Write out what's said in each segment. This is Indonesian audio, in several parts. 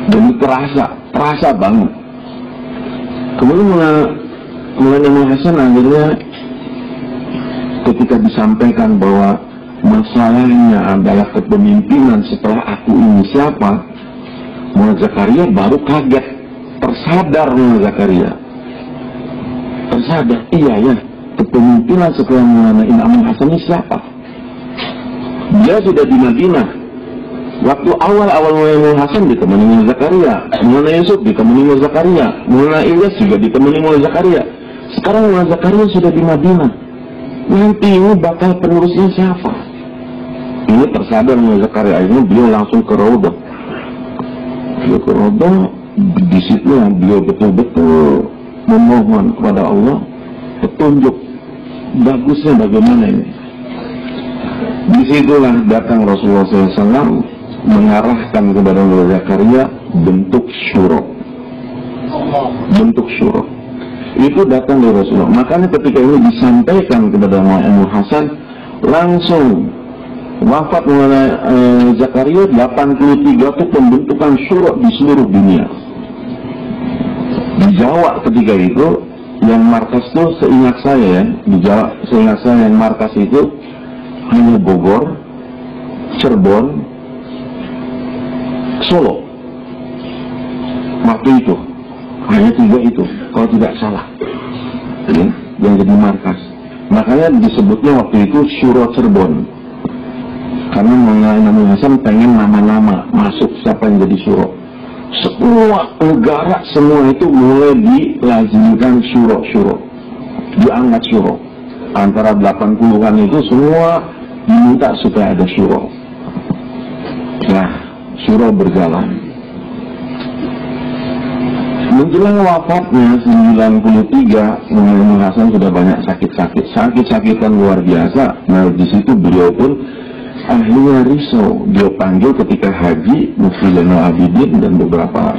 Jadi terasa banget. Kemudian mulai Imam Hasan akhirnya ketika disampaikan bahwa masalahnya adalah kepemimpinan setelah aku ini siapa, Mullah Zakaria baru kaget, tersadar Mullah Zakaria. Tersadar, iya ya, kepemimpinan setelah Maulana Imam Hasan ini siapa? Dia sudah di Madinah. Waktu awal-awal Maulana Hasan ditemani Mullah Zakaria, Maulana Yusuf ditemani Mullah Zakaria, Maulana Ilyas juga ditemani Mullah Zakaria. Sekarang Mullah Zakaria sudah di Madinah. Nanti ini bakal penerusnya siapa? Ini tersadar Mullah Zakaria, akhirnya beliau langsung ke Raudhah. Beliau ke Raudhah, di situ beliau betul-betul memohon kepada Allah petunjuk bagusnya bagaimana ini. Disitulah datang Rasulullah SAW mengarahkan kepada Mullah Zakaria bentuk syuro. Bentuk syuro itu datang dari Rasulullah. Makanya ketika ini disampaikan kepada Imam Hasan, langsung wafat Mullah Zakaria 83 itu pembentukan syuro di seluruh dunia. Di Jawa ketika itu yang markas itu seingat saya ya, di Jawa seingat saya yang markas itu hanya Bogor, Cirebon, Solo. Waktu itu hanya 3 itu kalau tidak salah ya, yang jadi markas. Makanya disebutnya waktu itu Syuro Cirebon, karena Imam Hasan pengen nama-nama masuk siapa yang jadi syuro. Semua negara semua itu mulai dilazimkan syuro, diangkat syuro. Antara 80-an itu semua diminta supaya ada syuro. Nah, syuro berjalan. Menjelang wafatnya 93, Imam Hasan sudah banyak sakit-sakitan luar biasa. Nah, di situ beliau pun akhirnya risau. Dia panggil ketika haji Mufti Zainal Abidin dan beberapa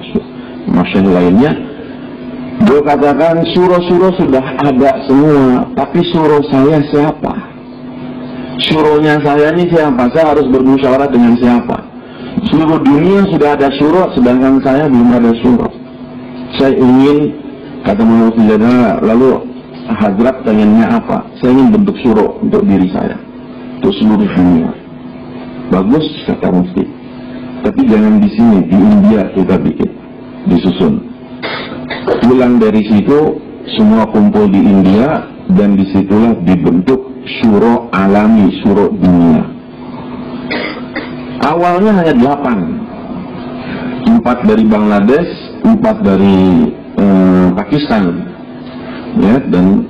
masyayikh lainnya. Dia katakan syuro-syuro sudah ada semua, tapi syuro saya siapa? Syuronya saya ini siapa? Saya harus bermusyawarah dengan siapa? Seluruh dunia sudah ada syuro, sedangkan saya belum ada syuro. Saya ingin, kata Mufti Zainal, lalu Hadrat pengennya apa? Saya ingin bentuk syuro untuk diri saya, untuk seluruh dunia. Bagus, kata Mufti. Tapi jangan di sini, di India kita bikin, disusun. Pulang dari situ, semua kumpul di India, dan disitulah dibentuk syuro alami, syuro dunia. Awalnya hanya 8. 4 dari Bangladesh, 4 dari Pakistan, ya, dan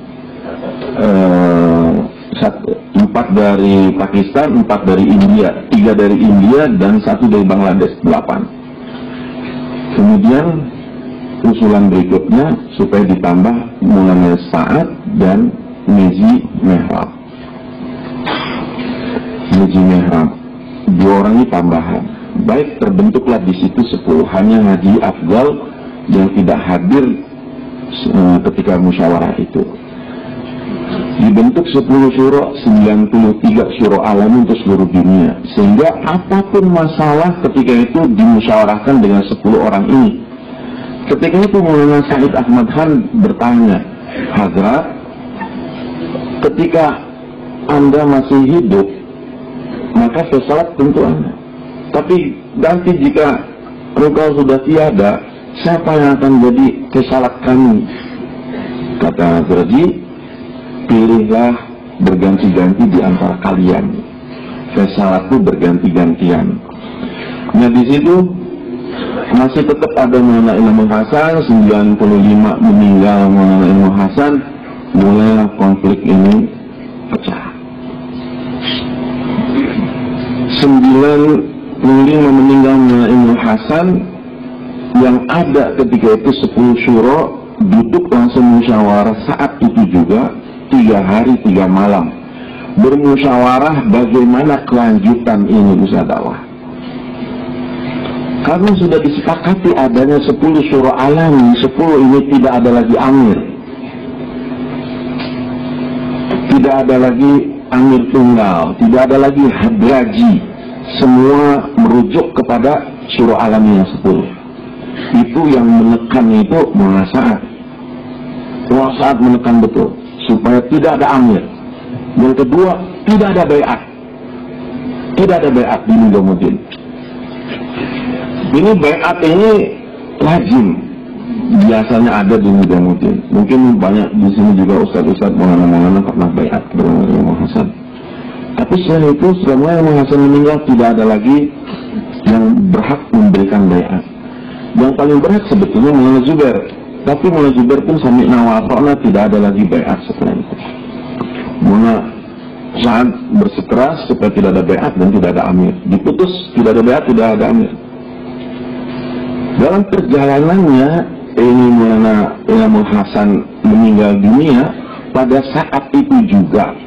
4 dari Pakistan, 4 dari India, 3 dari India, dan 1 dari Bangladesh, 8. Kemudian usulan berikutnya supaya ditambah Maulana Sa'ad dan Meji Mehrab. Meji Mehrab, 2 orang ini tambahan. Baik, terbentuklah di situ 10. Hanya Haji Afdal yang tidak hadir ketika musyawarah itu. Dibentuk 10 syuro, 93 syuro alami untuk seluruh dunia. Sehingga apapun masalah ketika itu dimusyawarahkan dengan 10 orang ini. Ketika itu Maulana Said Ahmad Khan bertanya, Hadrat, ketika Anda masih hidup, maka sesalat tentu Anda. Tapi nanti jika engkau sudah tiada, siapa yang akan jadi kesalat kami? Kata Hazraji, pilihlah berganti-ganti di antara kalian. Kesalat itu berganti-gantian. Nah, di situ masih tetap ada Maulana Imam Hasan. 95 meninggal Maulana Imam Hasan, mulailah konflik ini pecah. 95 meninggal Maulana Imam Hasan, yang ada ketika itu 10 syuro duduk langsung musyawarah saat itu juga, 3 hari 3 malam bermusyawarah bagaimana kelanjutan ini usaha dakwah. Karena sudah disepakati adanya 10 syuro alami, 10 ini tidak ada lagi amir, tidak ada lagi amir tunggal, tidak ada lagi hadraji, semua merujuk kepada syuro alami yang 10. itu yang menekan itu Mulana Sa'ad menekan betul supaya tidak ada amir. Yang kedua, tidak ada baiat. Tidak ada baiat di Nizamuddin. Ini baiat ini lazim, biasanya ada di Nizamuddin. Mungkin banyak di sini juga ustaz-ustaz Maulana pernah baiat bersama Imam Hasan. Tapi setelah itu, setelah Imam Hasan meninggal, tidak ada lagi yang berhak memberikan baiat. Yang paling berhak sebetulnya Maulana Zubair. Tapi Maulana Zubair pun sami'na wa ata'na, tidak ada lagi baiat setelah itu. Maulana Sa'ad bersikeras supaya tidak ada baiat dan tidak ada amir. Diputus, tidak ada baiat, tidak ada amir. Dalam perjalanannya ini Maulana Imam Hasan meninggal dunia, pada saat itu juga,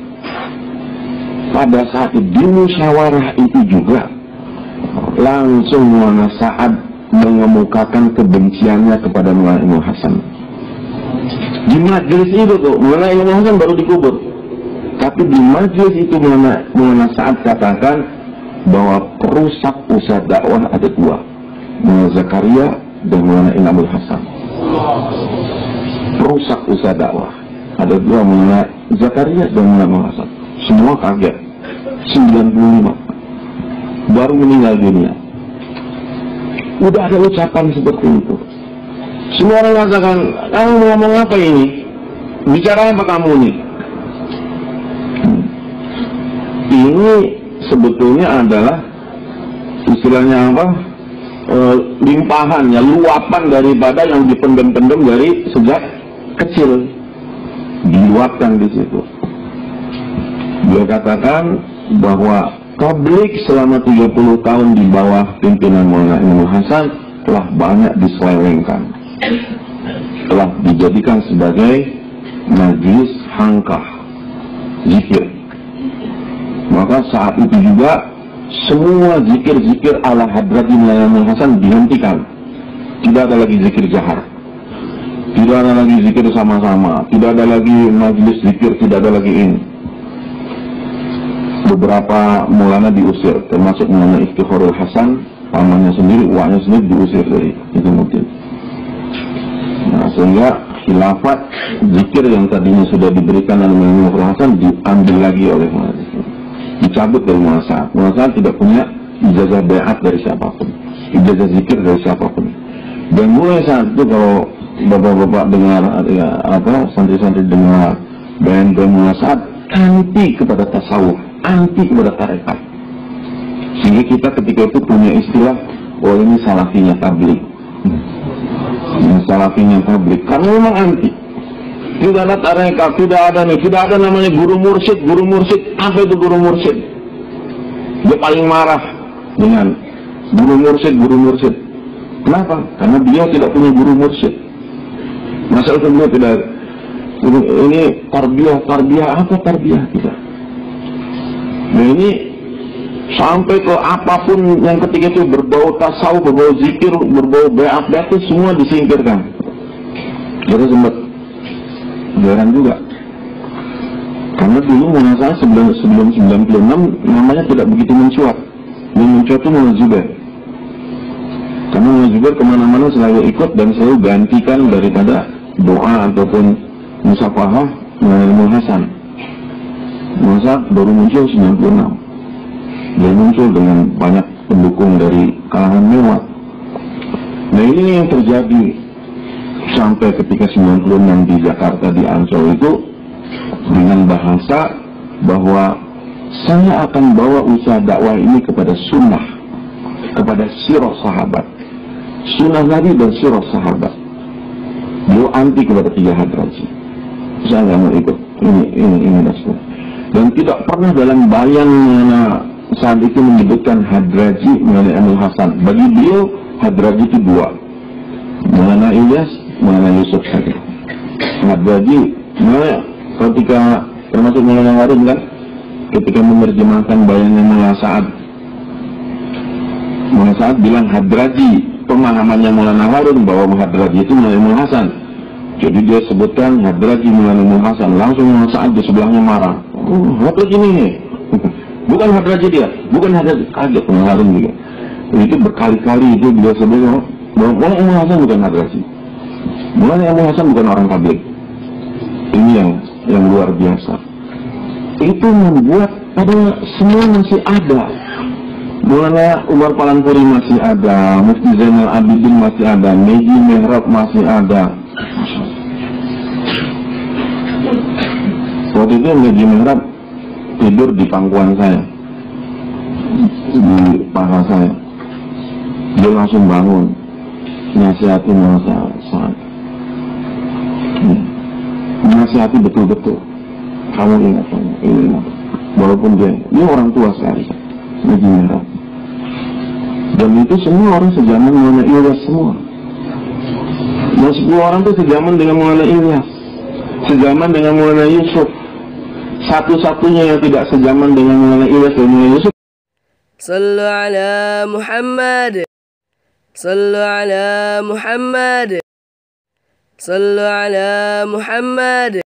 pada saat di musyawarah itu juga, langsung Maulana Sa'ad mengemukakan kebenciannya kepada Maulana Imam Hasan. Di majelis itu tuh, Maulana Imam Hasan baru dikubur. Tapi di majelis itu Maulana Sa'ad katakan bahwa perusak usaha dakwah ada dua, Maulana Zakaria dan Maulana Inamul Hasan. Perusak usaha dakwah ada dua, Maulana Zakaria dan Maulana Hasan. Semua kaget. 95 baru meninggal dunia. Udah ada ucapan seperti itu. Semua orang mengatakan, kamu ngomong apa ini? Bicara apa kamu ini? Ini sebetulnya adalah istilahnya apa? Limpahan ya, luapan daripada yang dipendam-pendam dari sejak kecil, diluapkan di situ. Dia katakan bahwa tabligh selama 30 tahun di bawah pimpinan Maulana Imam Hasan telah banyak diselewengkan, telah dijadikan sebagai majlis hangkah zikir. Maka saat itu juga semua zikir-zikir ala hadrati Maulana Imam Hasan dihentikan. Tidak ada lagi zikir jahar, tidak ada lagi zikir sama-sama, tidak ada lagi majlis zikir, tidak ada lagi ini. Beberapa Maulana diusir, termasuk Maulana Iftikharul Hasan, pamannya sendiri, uaknya sendiri diusir dari Nizamuddin. Nah, sehingga khilafat zikir yang tadinya sudah diberikan oleh Maulana Iftikharul Hasan diambil lagi oleh Maulana, dicabut dari Maulana Sa'ad. Maulana Sa'ad tidak punya ijazah baiat dari siapapun, ijazah zikir dari siapapun. Dan mulai saat itu kalau bapak-bapak dengar ya, apa santri-santri dengar band Maulana Sa'ad, anti kepada tasawuf, anti kepada tarekat. Sehingga kita ketika itu punya istilah, oh ini salafinya tabligh. Ini salafinya tabligh. Karena memang anti. Tidak ada tarekat, tidak ada nih, tidak ada namanya guru mursyid. Guru mursyid, apa itu guru mursyid? Dia paling marah dengan guru mursyid, guru mursyid. Kenapa? Karena dia tidak punya guru mursyid. Masalah beliau tidak. Ini tarbiyah apa tarbiyah tidak? Nah ini sampai ke apapun yang ketika itu berbau tasawuf, berbau zikir, berbau baiat itu semua disingkirkan. Jadi sempat jarang juga. Karena dulu Maulana sebelum 96 namanya tidak begitu mencuat. Yang mencuat itu Maulana Zubair. Karena Maulana Zubair kemana-mana selalu ikut dan selalu gantikan daripada doa ataupun musafahah Maulana Imam Hasan. Masa baru muncul 96. Dia muncul dengan banyak pendukung dari kalangan mewah. Nah ini yang terjadi sampai ketika 96 di Jakarta di Ancol itu, dengan bahasa bahwa saya akan bawa usaha dakwah ini kepada sunnah, kepada sirah sahabat, sunnah Nabi dan sirah sahabat. Dia anti kepada 3 hadraji. Saya nggak mau ikut ini dan semua. Dan tidak pernah dalam bayang Maulana saat itu menyebutkan hadraji Maulana Imam Hasan. Bagi beliau hadraji itu 2, Maulana Ilyas, Maulana Yusuf saja. Hadraji, ketika termasuk Maulana Harun kan, ketika menerjemahkan bayangnya Maulana Sa'ad bilang hadraji, pemahamannya Maulana Harun bahwa hadraji itu Maulana Imam Hasan. Jadi dia sebutkan hadraji Maulana Imam Hasan, langsung Maulana Sa'ad di sebelahnya marah. Hadraji ini bukan hadraji dia, bukan hadraji, kaget Maulana Harun juga. Itu berkali-kali itu dia sebut Mulai Imam Hasan bukan Hadrasi, mulai Imam Hasan bukan orang tabligh. Ini yang luar biasa. Itu membuat semua masih ada. Mulanya Umar Palampuri masih ada, Mufti Zainal Abidin masih ada, Meji Mehrab masih ada. Waktu itu Meji Mehrab tidur di pangkuan saya, di paha saya. Dia langsung bangun, nasihatin saya. Nasihati betul-betul. Kamu ingat. Walaupun dia orang tua sekali, Meji Mehrab. Dan itu semua orang sejaman mengenai Ilyas semua. Dan 10 orang itu sejaman dengan mengenai Ilyas, sejaman dengan mengenai Yusuf. Satu-satunya yang tidak sejaman dengan mengenai Ilyas dan mengenai Yusuf. Sallu ala Muhammad. Sallu ala Muhammad. Sallu ala Muhammad.